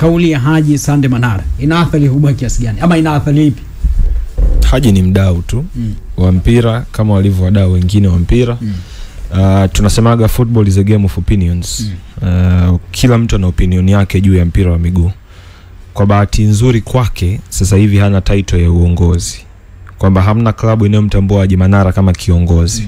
kauli ya Haji Sande Manara inaathiri kubwa kiasi gani ama inaathiri ipi? Haji ni mdau tu wa mpira kama walivyo wadau wengine wa mpira. Tunasemaga football is a game of opinions. Kila mtu ana opinion yake juu ya mpira wa miguu. Kwa bahati nzuri kwake sasa hivi hana title ya uongozi, kwamba hamna klabu inayomtambua Haji Manara kama kiongozi.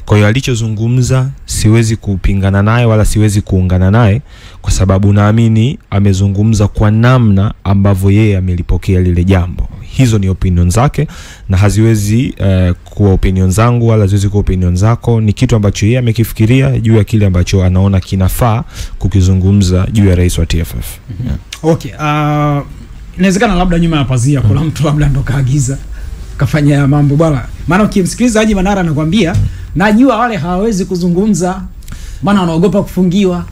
Kwa hiyo alichozungumza siwezi kupingana naye wala siwezi kuungana naye, kwa sababu naamini amezungumza kwa namna ambavyo yeye amelipokea lile jambo. Hizo ni opinion zake na haziwezi kuwa opinion zangu wala haziwezi kuwa opinion zako. Ni kitu ambacho yeye amekifikiria juu ya kile ambacho anaona kinafaa kukizungumza juu ya rais wa TFF. Okay, inawezekana labda nyuma ya pazia kuna mtu labda ndo kaagiza kafanya mambo bwana. Maana ukimsikiliza Haji Manara anakuambia najua wale hawawezi kuzungumza maana wanaogopa kufungiwa.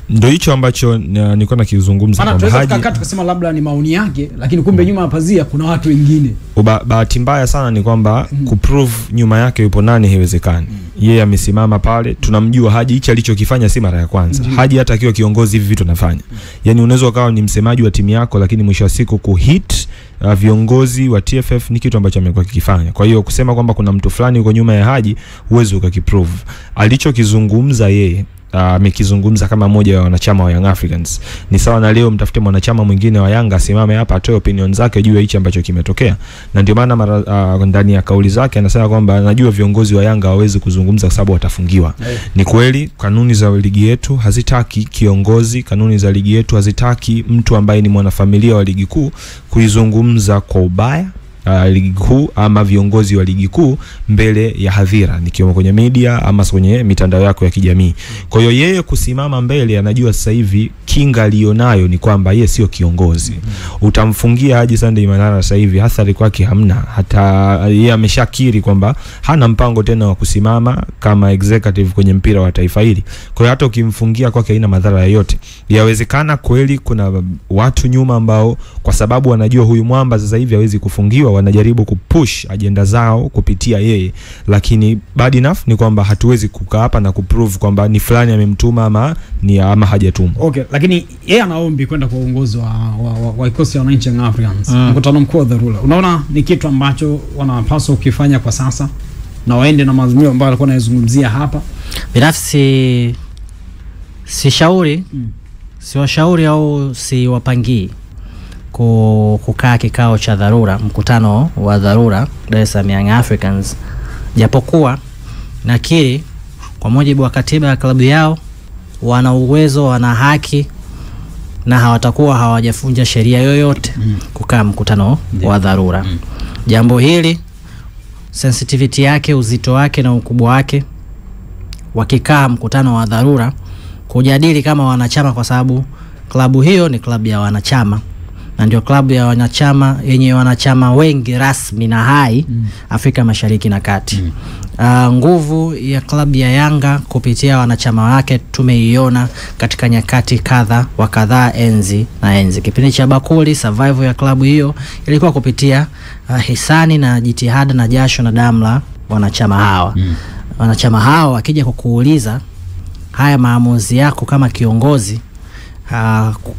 Ndio hicho ambacho nilikuwa nakizungumza kwamba Haji tukasema labda ni maoni yake, lakini kumbe nyuma ya pazia kuna watu wengine. Bahati mbaya sana ni kwamba kuprove nyuma yake yupo nani haiwezekani. Yeye amesimama pale, tunamjua Haji, hicho alichokifanya si mara ya kwanza. Haji hata akiwa kiongozi hivi vitu anafanya. Yaani unaweza ukawa ni msemaji wa timu yako lakini mwisho wa siku kuhit viongozi wa TFF ni kitu ambacho amekuwa kikifanya. Kwa hiyo kusema kwamba kuna mtu fulani yuko nyuma ya Haji uwezo ukakiprove. Alichokizungumza yeye amekizungumza kama mmoja wa wanachama wa Young Africans. Ni sawa na leo mtafute mwanachama mwingine wa Yanga asimame hapa atoe opinion zake juu ya hicho ambacho kimetokea. Na ndio maana ndani ya kauli zake anasema kwamba anajua viongozi wa Yanga hawezi kuzungumza kwa sababu watafungiwa. Ni kweli kanuni za ligi yetu hazitaki kiongozi, kanuni za ligi yetu hazitaki mtu ambaye ni mwanafamilia wa ligi kuu kuizungumza kwa ubaya ligi kuu ama viongozi wa ligi kuu mbele ya hadhira, nikiwa kwenye media ama kwenye mitandao yako ya kijamii. Kwa hiyo yeye kusimama mbele anajua sasa hivi kinga alionayo ni kwamba yeye sio kiongozi. Utamfungia Haji Sande Manara sasa hivi athari kwake hamna. Hata yeye ameshakiri kwamba hana mpango tena wa kusimama kama executive kwenye mpira wa taifa hili. Kwa hiyo hata ukimfungia kwake haina madhara yoyote. Yawezekana kweli kuna watu nyuma ambao kwa sababu wanajua huyu mwamba sasa hivi hawezi kufungiwa wanajaribu kupush agenda zao kupitia yeye, lakini bad enough ni kwamba hatuwezi kukaa hapa na kuprove kwamba ni fulani amemtuma ama hajatuma. Okay, lakini yeye anaombi kwenda kwa uongozi wa kikosi cha wananchi Young Africans. Mkutano mkuu wa dharura. Unaona ni kitu ambacho wanapaswa kufanya kwa sasa na waende na mazungumzo ambayo alikuwa anazungumzia hapa. Binafsi si shauri, si washauri au si wapangii kukaa kikao cha dharura, mkutano wa dharura Dar es Salaam Young Africans, japokuwa nakiri kwa mujibu wa katiba ya klabu yao wana uwezo, wana haki na hawatakuwa hawajafunja sheria yoyote kukaa mkutano wa dharura. Jambo hili sensitivity yake, uzito wake na ukubwa wake, wakikaa mkutano wa dharura kujadili kama wanachama, kwa sababu klabu hiyo ni klabu ya wanachama na ndio klabu ya wanachama yenye wanachama wengi rasmi na hai Afrika Mashariki na Kati. Nguvu ya klabu ya Yanga kupitia wanachama wake tumeiona katika nyakati kadhaa enzi. Kipindi cha bakuli survival ya klabu hiyo ilikuwa kupitia hisani na jitihada na jasho na damu la wanachama hawa. Wanachama hawa wakija kukuuliza haya maamuzi yako kama kiongozi,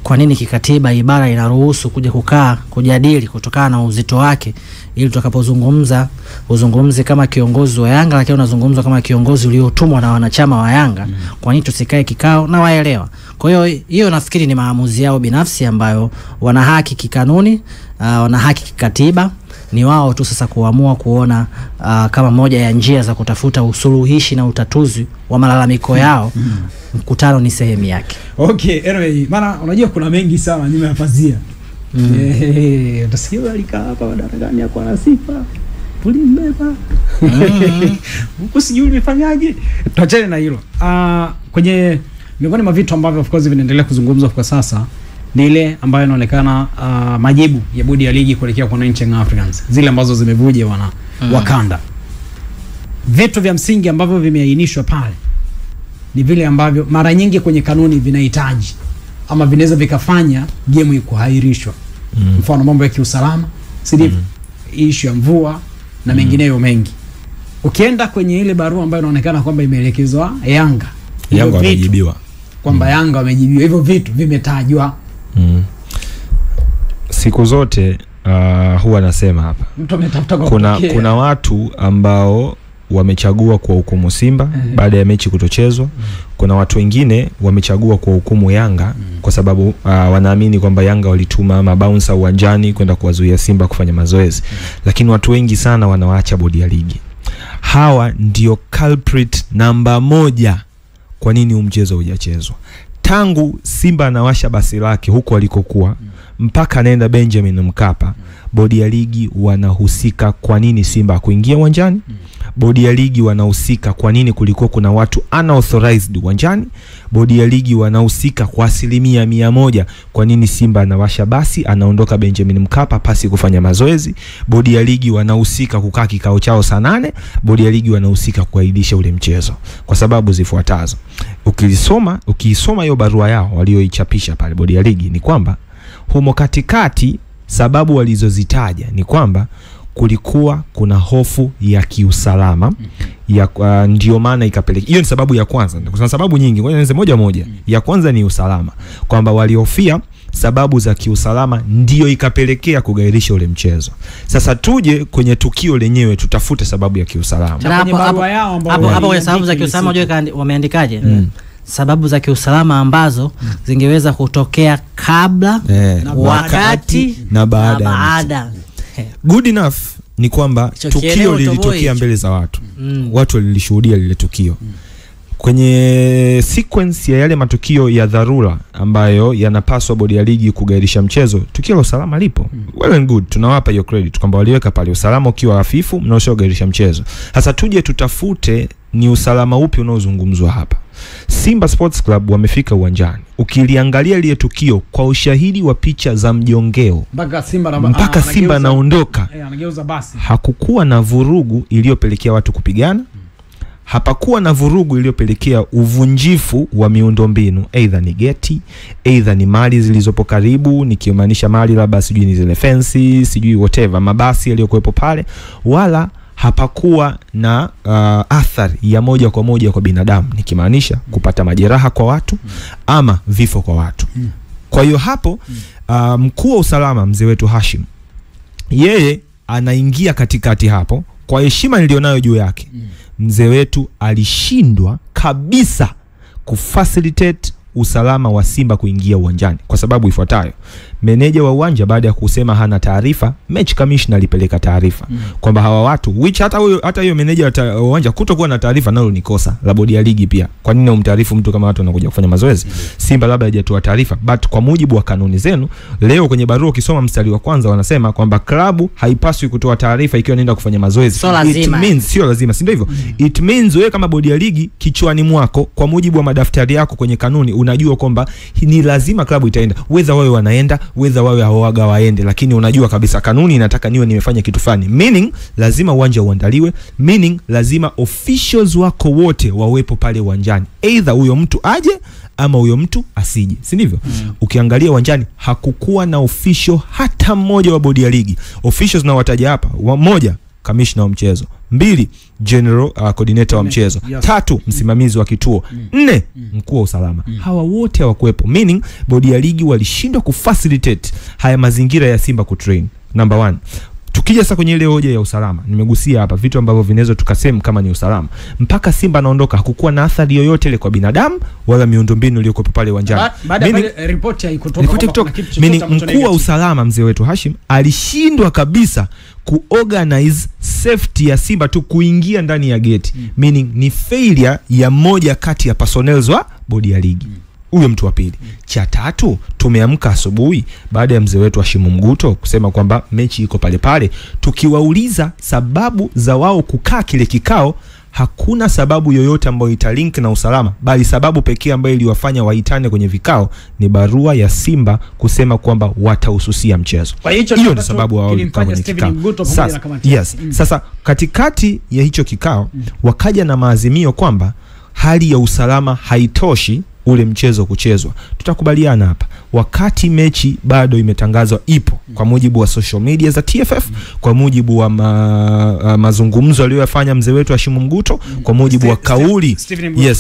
kwa nini kikatiba ibara inaruhusu kuja kukaa kujadili kutokana na uzito wake, ili tutakapozungumza uzungumze kama kiongozi wa Yanga lakini unazungumza kama kiongozi uliotumwa na wanachama wa Yanga. Kwa nini tusikae kikao na waelewa? Kwa hiyo hiyo nafikiri ni maamuzi yao binafsi ambayo wana haki kikanuni, wana haki kikatiba. Ni wao tu sasa kuamua kuona kama moja ya njia za kutafuta usuluhishi na utatuzi wa malalamiko yao. Mkutano ni sehemu yake. Okay, anyway, maana unajua kuna mengi sana nyuma ya pazia. Utasikia alikaa hapa madarakani ya kwa Sifa. Tulimbeba. Huko sijui nimefanyaje. Tuachane na hilo. Kwenye miongoni mwa vitu ambavyo of course vinaendelea kuzungumzwa kwa sasa ni ile ambayo inaonekana majibu ya bodi ya ligi kuelekea kwa wananchi Young Africans, zile ambazo zimevuja wakanda. Vitu vya msingi ambavyo vimeainishwa pale ni vile ambavyo mara nyingi kwenye kanuni vinahitaji ama vinaweza vikafanya game kuhairishwa. Mfano mambo ya kiusalama, sivyo? Issue ya mvua na mengineyo mengi. Ukienda kwenye ile barua ambayo inaonekana kwamba imeelekezwa Yanga wamejibiwa. Kwamba Yanga wamejibiwa. Hivyo vitu vimetajwa. Siku zote huwa nasema hapa, mtu ametafuta kwa kuna watu ambao wamechagua kwa hukumu Simba baada ya mechi kutochezwa. Kuna watu wengine wamechagua kwa hukumu Yanga kwa sababu wanaamini kwamba Yanga walituma mabouncer uwanjani kwenda kuwazuia Simba kufanya mazoezi. Lakini watu wengi sana wanawaacha bodi ya ligi. Hawa ndio culprit namba 1 kwa nini mchezo hujachezwa. Tangu Simba anawasha basi lake huko alikokuwa mpaka anaenda Benjamin Mkapa, bodi ya ligi wanahusika kwa nini Simba kuingia uwanjani. Bodi ya ligi wanahusika kwa nini kulikuwa kuna watu unauthorized uwanjani. Bodi ya ligi wanahusika kwa 100% kwa nini Simba anawasha basi anaondoka Benjamin Mkapa pasi kufanya mazoezi. Bodi ya ligi wanahusika kukaa kikao chao saa 8. Bodi ya ligi wanahusika kuahirisha ule mchezo kwa sababu zifuatazo. Ukisoma hiyo barua yao walioichapisha pale bodi ya ligi, ni kwamba humo katikati sababu walizozitaja ni kwamba kulikuwa kuna hofu ya kiusalama ya ndio maana ikapeleka. Hiyo ni sababu ya kwanza. Kuna sababu nyingi, ngoja nianze moja. Ya kwanza ni usalama, kwamba walihofia sababu za kiusalama ndio ikapelekea kugairisha ule mchezo. Sasa tuje kwenye tukio lenyewe, tutafute sababu ya kiusalama. Hapo kwa sababu za kiusalama unajua wameandikaje? Sababu za kiusalama ambazo zingeweza kutokea kabla, wakati na baada. Good enough ni kwamba tukio lilitokea mbele za watu. Watu walilishuhudia lile tukio. Kwenye sequence ya yale matukio ya dharura ambayo yanapaswa bodi ya ligi kugairisha mchezo, tukio la usalama lipo. Well and good, tunawapa hiyo credit kwamba waliweka pale usalama ukiwa hafifu mnaosha kugairisha mchezo. Sasa tuje tutafute ni usalama upi unaozungumzwa hapa. Simba Sports Club wamefika uwanjani. Ukiliangalia ile tukio kwa ushahidi wa picha za mjongeo mpaka Simba anaondoka, anageuza basi, hakukuwa na vurugu iliyopelekea watu kupigana. Hapakuwa na vurugu iliyopelekea uvunjifu wa miundombinu, either ni geti, either ni mali zilizopo karibu, nikimaanisha mali labda sijui ni zile fence, sijui whatever, mabasi yaliyokuepo pale, wala hapakuwa na athari ya moja kwa moja kwa binadamu, nikimaanisha kupata majeraha kwa watu ama vifo kwa watu. Kwa hiyo hapo mkuu wa usalama mzee wetu Hashim, yeye anaingia katikati hapo kwa heshima nilionayo juu yake. Mzee wetu alishindwa kabisa kufacilitate usalama wa Simba kuingia uwanjani kwa sababu ifuatayo. Meneja wa uwanja baada ya kusema hana taarifa, match commissioner alipeleka taarifa kwamba hawa watu, which hata hiyo meneja wa uwanja kutokuwa na taarifa nalo ni kosa la bodi ya ligi pia. Kwa nini umtaarifu mtu kama watu wanakuja kufanya mazoezi? Simba labda hajatoa taarifa, but kwa mujibu wa kanuni zenu leo kwenye barua ukisoma mstari wa kwanza wanasema kwamba klabu haipaswi kutoa taarifa ikiwa inaenda kufanya mazoezi. It means sio lazima, si ndio hivyo? It means wewe kama bodi ya ligi kichwani mwako kwa mujibu wa madaftari yako kwenye kanuni unajua kwamba ni lazima klabu itaenda, whether wewe wanaenda, whether wawe hawaga waende, lakini unajua kabisa kanuni inataka niwe nimefanya kitu fulani. Meaning lazima uwanja uandaliwe, meaning lazima officials wako wote wawepo pale uwanjani, either huyo mtu aje ama huyo mtu asije, si ndivyo? Ukiangalia uwanjani hakukuwa na official hata mmoja wa bodi ya ligi. Officials na wataja hapa: moja, commissioner wa mchezo; 2, general coordinator wa mchezo; 3, msimamizi wa kituo; 4, mkuu wa usalama. Hawa wote hawakuepo, meaning bodi ya ligi walishindwa kufacilitate haya mazingira ya Simba kutrain. Number 1. Tukija sasa kwenye ile hoja ya usalama, nimegusia hapa vitu ambavyo vinaweza tukasema kama ni usalama. Mpaka Simba anaondoka hakukuwa na athari yoyote ile kwa binadamu wala miundombinu iliyokuwa pale uwanjani. Baada ya ripoti haikutoka, meaning mkuu wa usalama mzee wetu Hashim alishindwa kabisa kuorganize safety ya Simba tu kuingia ndani ya gate. Meaning ni failure ya moja kati ya personnel wa bodi ya ligi. Huyo mtu wa pili. Cha tatu, tumeamka asubuhi baada ya mzee wetu Hashim Mguto kusema kwamba mechi iko pale pale. Tukiwauliza sababu za wao kukaa kile kikao, hakuna sababu yoyote ambayo italink na usalama, bali sababu pekee ambayo iliwafanya waitane kwenye vikao ni barua ya Simba kusema kwamba watahususia mchezo. Hiyo ndio sababu wao kwenye kikao. Sasa katikati ya hicho kikao wakaja na maazimio kwamba hali ya usalama haitoshi ule mchezo kuchezwa. Tutakubaliana hapa, wakati mechi bado imetangazwa ipo, kwa mujibu wa social media za TFF, kwa mujibu wa mazungumzo aliyofanya mzee wetu Hashim Mguto, kwa mujibu wa kauli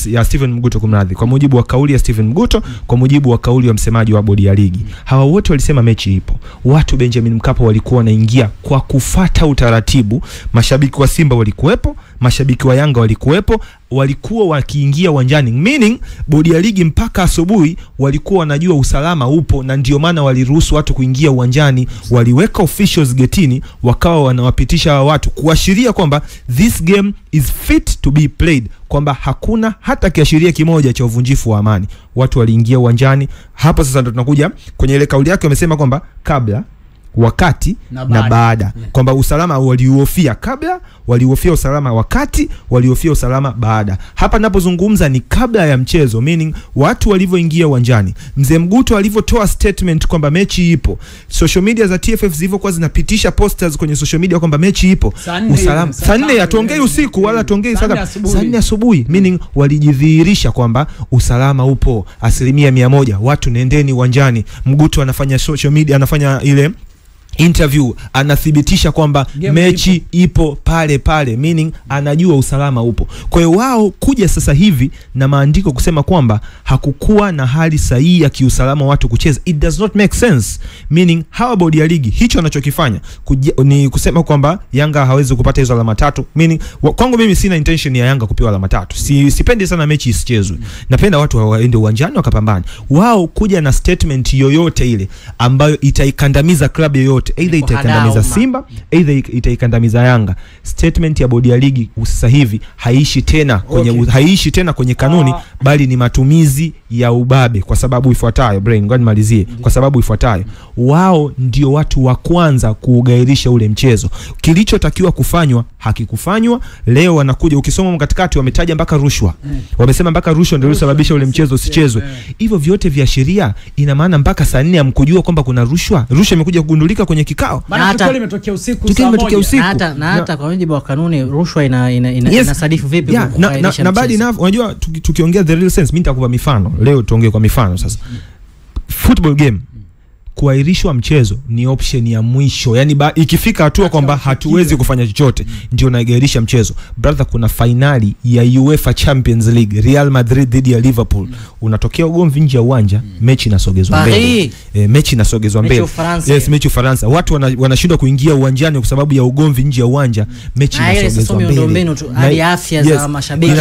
ya Steven Mguto, kumradhi, kwa mujibu wa kauli ya Steven Mguto, kwa mujibu wa kauli ya msemaji wa bodi ya ligi, hawa wote walisema mechi ipo. Watu Benjamin Mkapa walikuwa wanaingia kwa kufata utaratibu. Mashabiki wa Simba walikuwepo, mashabiki wa Yanga walikuwepo, walikuwa wakiingia uwanjani, meaning bodi ya ligi mpaka asubuhi walikuwa wanajua usalama upo, na ndio maana waliruhusu watu kuingia uwanjani. Waliweka officials getini, wakawa wanawapitisha watu kuashiria kwamba this game is fit to be played, kwamba hakuna hata kiashiria kimoja cha uvunjifu wa amani. Watu waliingia uwanjani. Hapo sasa ndo tunakuja kwenye ile kauli yake, wamesema kwamba kabla, wakati na baada, kwamba usalama waliuhofia kabla, waliuhofia usalama wakati, waliuhofia usalama baada. Hapa ninapozungumza ni kabla ya mchezo, meaning watu walivyoingia uwanjani. Mzee Mguto alivyotoa statement kwamba mechi ipo, social media za TFF zilivyokuwa zinapitisha posters kwenye social media kwamba mechi ipo, usalama saa 4, hatuongei usiku wala tuongei saa 4 asubuhi, meaning walijidhihirisha kwamba usalama upo 100%, watu nendeni uwanjani. Mguto anafanya social media, anafanya ile interview, anathibitisha kwamba mechi ipo pale pale, meaning anajua usalama upo. Kwa hiyo wao kuja sasa hivi na maandiko kusema kwamba hakukuwa na hali sahihi ya kiusalama watu kucheza, it does not make sense. Meaning hawa bodi ya ligi hicho anachokifanya ni kusema kwamba Yanga hawezi kupata hizo alama 3, meaning kwangu mimi sina intention ya Yanga kupewa alama 3. Sipendi sana mechi isichezwe. Napenda watu waende uwanjani wakapambane. Wao kuja na statement yoyote ile ambayo itaikandamiza klabu yoyote, either itaikandamiza Simba, either itaikandamiza Yanga, statement ya bodi ya ligi sasa hivi haishi tena kwenye haishi tena kwenye kanuni, bali ni matumizi ya ubabe, kwa sababu ifuatayo. Brain, ngoja nimalizie. Kwa sababu ifuatayo, wao ndio watu wa kwanza kuugairisha ule mchezo. Kilichotakiwa kufanywa hakikufanywa. Leo wanakuja, ukisoma mkatikati wametaja mpaka rushwa. Wamesema mpaka rushwa ndio ilisababisha ule mchezo usichezwe. Hivyo vyote vya sheria, ina maana mpaka saa 4 hamkujua kwamba kuna rushwa. Rushwa imekuja kugundulika kwenye kikao. Maana tukio limetokea usiku saa 1. Na hata kwa mujibu wa kanuni rushwa inasadifu vipi kukairisha na bali na unajua tukiongea the real sense, mimi nitakupa mifano. Leo tuongee kwa mifano sasa. Football game kuahirishwa mchezo ni option ya mwisho. Yani ikifika hatua kwamba hatuwezi kufanya chochote, ndio naigairisha mchezo. Brother, kuna finali ya UEFA Champions League, Real Madrid dhidi ya Liverpool. Unatokea ugomvi nje ya uwanja, mechi inasogezwa mbele. Mechi inasogezwa mbele. Yes, mechi Ufaransa. Watu wanashindwa kuingia uwanjani kwa sababu ya ugomvi nje ya uwanja, mechi inasogezwa mbele. Hali afya za mashabiki.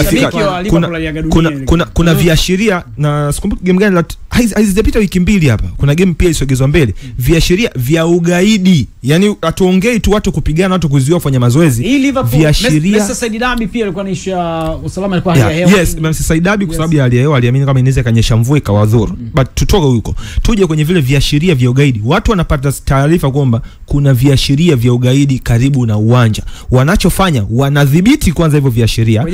Kuna viashiria, na sikumbuki game gani, haizipita wiki 2 hapa. Kuna game pia isogezwa mbele, viashiria vya ugaidi. Yani atuongei tu watu kupigana, watu kuzuia kufanya mazoezi. Viashiria Messi Said Dabi pia alikuwa anaisha usalama, alikuwa hali ya hewa. Yes, Messi Said Dabi kwa sababu ya hali ya hewa aliamini kama inaweza kanyesha mvua ikawadhuru. But tutoka huko, tuje kwenye vile viashiria vya ugaidi. Watu wanapata taarifa kwamba kuna viashiria vya ugaidi karibu na uwanja. Wanachofanya, wanadhibiti kwanza hivyo viashiria.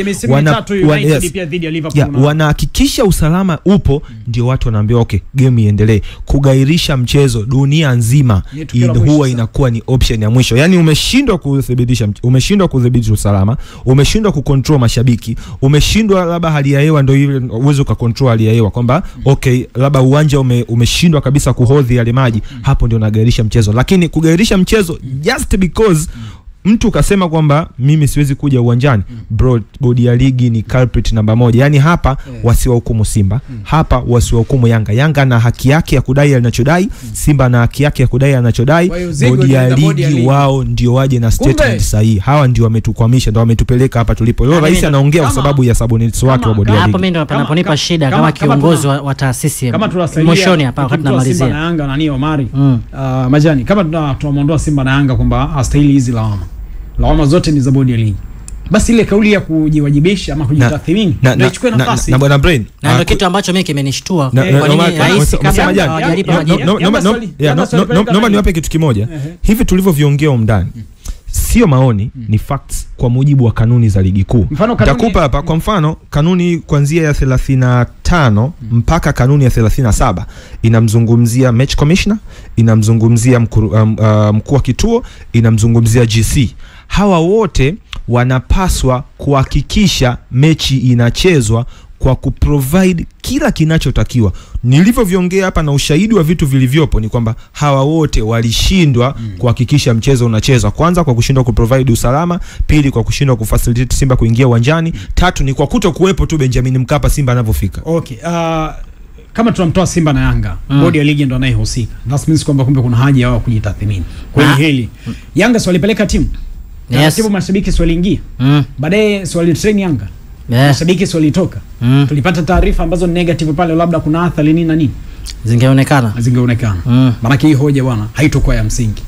Wanahakikisha usalama upo, ndio watu wanaambiwa okay, game iendelee. Kugairisha mchezo dunia nzima huwa inakuwa ni option ya mwisho. Yani umeshindwa kudhibiti usalama, umeshindwa kucontrol mashabiki, umeshindwa labda hali ya hewa, ndio ile uwezo kucontrol hali ya hewa kwamba okay, labda uwanja umeshindwa kabisa kuhodhi yale maji, hapo ndio unagairisha mchezo. Lakini kugairisha mchezo just because mtu kasema kwamba mimi siwezi kuja uwanjani, bro, bodi ya ligi ni culprit namba 1. Yani hapa wasiwahukumu Simba, hapa wasiwahukumu Yanga. Yanga na haki yake ya kudai anachodai, Simba na haki yake ya kudai anachodai. Bodi ya ligi wao ndio waje na statement sahihi. Hawa ndio wametukwamisha, ndio wametupeleka hapa tulipo. Leo rais anaongea kwa sababu ya subordinates wake wa bodi ya ligi. Hapo mimi ndio panaponipa shida kama kiongozi wa taasisi. Mwishoni hapa wakati namalizia Simba na Yanga na Omari Majani, kama tunamuondoa Simba na Yanga kwamba hastahili hizi lawama zote ni za bodi ya ligi, basi ile kauli ya kujiwajibisha ama kujitathmini ndio ichukue nafasi. Na bwana Brain, na ndio kitu ambacho mimi kimenishtua. Kwa nini rais kama hajalipa majibu? Naomba niwape kitu kimoja. Hivi tulivyoviongea umndani sio maoni, ni facts kwa mujibu wa kanuni za ligi kuu. Nitakupa hapa kwa mfano kanuni kuanzia ya 35 mpaka kanuni ya 37 inamzungumzia match commissioner, inamzungumzia mkuu wa kituo, inamzungumzia GC. Hawa wote wanapaswa kuhakikisha mechi inachezwa kwa kuprovide kila kinachotakiwa. Nilivyoviongea hapa na ushahidi wa vitu vilivyopo ni kwamba hawa wote walishindwa kuhakikisha mchezo unachezwa. Kwanza kwa kushindwa kuprovide usalama, pili kwa kushindwa kufacilitate Simba kuingia uwanjani, tatu ni kwa kutokuwepo tu Benjamin Mkapa Simba anavyofika. Okay, kama tunamtoa Simba na Yanga, bodi ya ligi ndo anayehusika. That means kwamba kumbe kuna haja yao kujitathmini. Kwa hili Yanga swali peleka timu. Taratibu mashabiki swali ingia. Baadaye swali train Yanga. Mashabiki swali toka. Tulipata taarifa ambazo negative pale, labda kuna athari nini na nini. Zingeonekana. Maana hii hoja bwana haitokuwa ya msingi.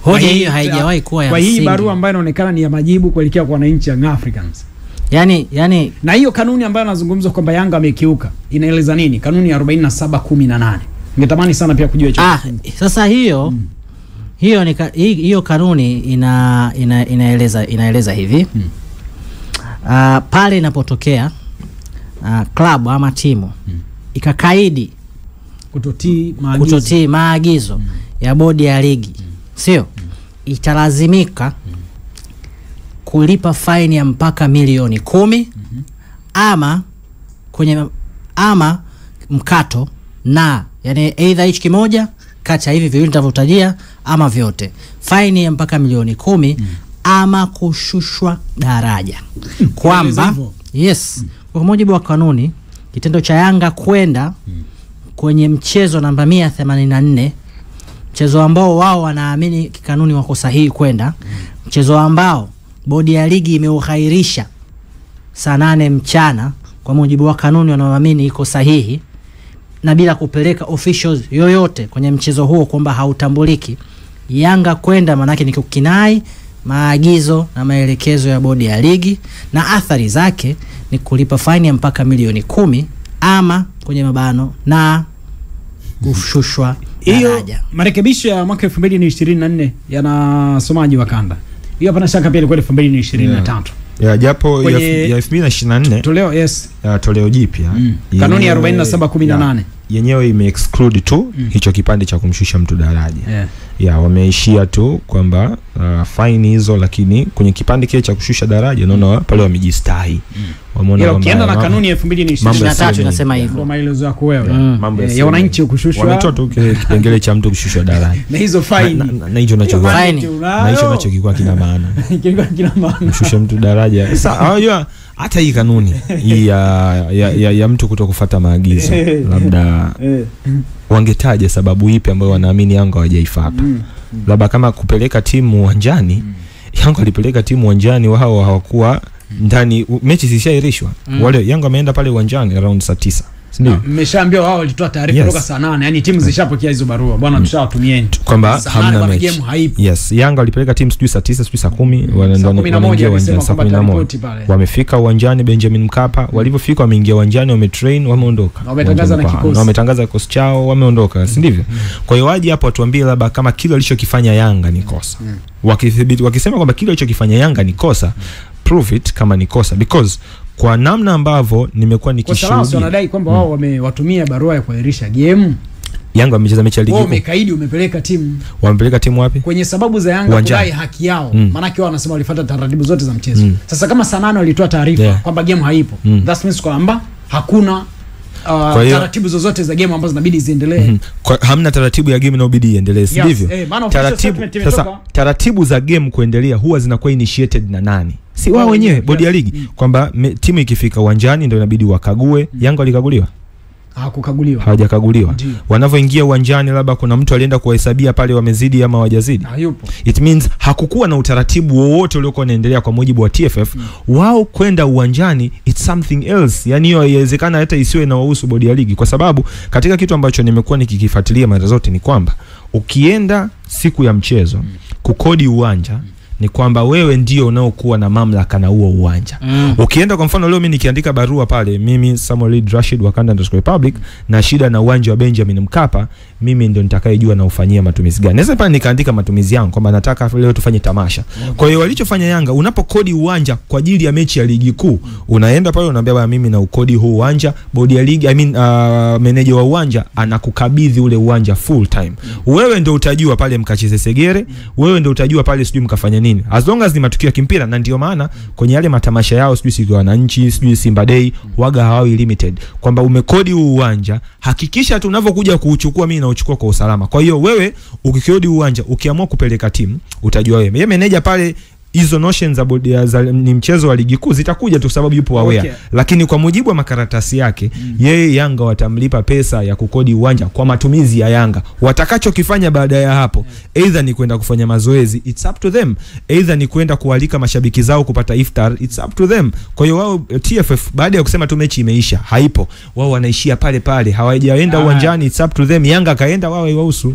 Hoja hiyo haijawahi kuwa ya msingi. Kwa hii barua ambayo inaonekana ni ya majibu kuelekea kwa wananchi wa Africans. Yani na hiyo kanuni ambayo anazungumzwa kwamba Yanga amekiuka inaeleza nini? Kanuni ya 47:18. Ningetamani sana pia kujua hicho. Sasa hiyo kanuni inaeleza hivi. Pale inapotokea klabu ama timu ikakaidi kutotii maagizo ya bodi ya ligi, sio? Italazimika kulipa faini ya mpaka milioni 10 ama mkato, na yani either hichi kimoja kati ya hivi viwili nitavyotajia ama vyote. Faini ya mpaka milioni 10 ama kushushwa daraja. Kwamba kwa mujibu wa kanuni, kitendo cha Yanga kwenda kwenye mchezo namba 184, mchezo ambao wao wanaamini kikanuni wako sahihi kwenda, mchezo ambao bodi ya ligi imeughairisha saa 8 mchana kwa mujibu wa kanuni wanaoamini iko sahihi, na bila kupeleka officials yoyote kwenye mchezo huo kwamba hautambuliki, Yanga kwenda manake ni kukinai maagizo na maelekezo ya bodi ya ligi, na athari zake ni kulipa faini ya mpaka milioni 10 ama kwenye mabano na kushushwa daraja. Marekebisho ya mwaka 2024 yanasomaji wa kanda. Hiyo hapana shaka pia ilikuwa 2023. Japo ya 2024 toleo toleo jipya. Kanuni ya 47:18 yenyewe ime-exclude tu hicho kipande cha kumshusha mtu daraja. Wameishia tu kwamba fine hizo, lakini kwenye kipande kile cha kushusha daraja naona pale wamejistahi. Wameona ukienda na kanuni ya 2023 inasema hivyo. Kwa maelezo yako wewe. Ya wananchi kushushwa. Wametoa tu kipengele cha mtu kushushwa daraja. Na hizo fine. Na hicho nachokikuwa kina maana. Kushusha mtu daraja. Sasa unajua hata hii kanuni hii ya mtu kutokufuata maagizo, labda wangetaja sababu ipi ambayo wanaamini Yanga hawajaifuata. Labda kama kupeleka timu uwanjani, Yanga alipeleka timu uwanjani, wao hawakuwa ndani, mechi zishairishwa. Wale Yanga wameenda pale uwanjani around saa 9. Ndio. Mmeshaambiwa wao walitoa taarifa kutoka saa 8. Yaani timu zishapokea hizo barua. Bwana tushawatumia kwamba hamna mechi. Yanga walipeleka timu sijui saa 9, sijui saa 10, wanaingia uwanjani saa 11. Wamefika uwanjani Benjamin Mkapa, walivyofika wameingia uwanjani, wametrain, wameondoka. Wametangaza kikosi chao, wameondoka, si ndivyo? Kwa hiyo waje hapo watuambie labda kama kile alichokifanya Yanga ni kosa. Wakisema kwamba kile alichokifanya Yanga ni kosa, prove it kama ni kosa, because kwa namna ambavyo nimekuwa nikishuhudia, kwa sababu wanadai kwamba wao wamewatumia barua ya kuahirisha game. Yanga wamecheza mechi ya ligi. Wao wamekaidi, umepeleka timu. Wamepeleka timu wapi? Kwenye sababu za Yanga kudai haki yao. Maana wao wanasema walifuata taratibu zote za mchezo. Sasa kama saa 8 walitoa taarifa kwamba game haipo, that means kwamba hakuna taratibu zozote za game ambazo inabidi ziendelee. Hamna taratibu ya game inabidi iendelee, si ndivyo? Taratibu za game kuendelea huwa zinakuwa initiated na nani? Si wao wenyewe, bodi ya ligi, kwamba timu ikifika uwanjani ndio inabidi wakague. Yanga walikaguliwa? Hakukaguliwa. Hawajakaguliwa. Wanavyoingia uwanjani labda kuna mtu alienda kuhesabia pale wamezidi ama hawajazidi. Hayupo. It means hakukuwa na utaratibu wowote uliokuwa unaendelea kwa mujibu wa TFF. Wao kwenda uwanjani it's something else. Yaani hiyo inawezekana hata isiwe na wahusu bodi ya ligi, kwa sababu katika kitu ambacho nimekuwa nikikifuatilia mara zote ni kwamba ukienda siku ya mchezo kukodi uwanja ni kwamba wewe ndio unaokuwa na mamlaka na huo uwanja. Ukienda kwa mfano leo mimi nikiandika barua pale, mimi Samuel Rashid wa Wakanda_Republic na shida na uwanja wa Benjamin Mkapa, mimi ndio nitakayejua na ufanyia matumizi gani. Naweza pale nikaandika matumizi yangu kwamba nataka leo tufanye tamasha. Kwa hiyo walichofanya Yanga, unapokodi uwanja kwa ajili ya mechi ya ligi kuu, unaenda pale unaambia bwana mimi na ukodi huu uwanja, bodi ya ligi meneja wa uwanja anakukabidhi ule uwanja full time. Wewe ndio utajua pale mkacheze segere, wewe ndio utajua pale sijui mkafanya nini, as long as ni matukio ya kimpira. Na ndio maana kwenye yale matamasha yao, sijui siku ya wananchi, sijui Simba Day, waga hawawi limited kwamba umekodi huu uwanja, hakikisha tu unavyokuja kuuchukua mimi na uchukua kwa usalama. Kwa hiyo wewe ukikodi uwanja, ukiamua kupeleka timu, utajua wewe. Yeye meneja pale, hizo notions za ni mchezo wa ligi kuu zitakuja tu sababu yupo aware. Okay. Lakini kwa mujibu wa makaratasi yake, yeye Yanga watamlipa pesa ya kukodi uwanja kwa matumizi ya Yanga. Watakachokifanya baada ya hapo, either ni kwenda kufanya mazoezi, it's up to them. Either ni kwenda kualika mashabiki zao kupata iftar, it's up to them. Kwa hiyo wao TFF baada ya kusema tu mechi imeisha, haipo, wao wanaishia pale pale, hawajaenda uwanjani, it's up to them. Yanga kaenda, wao haiwahusu.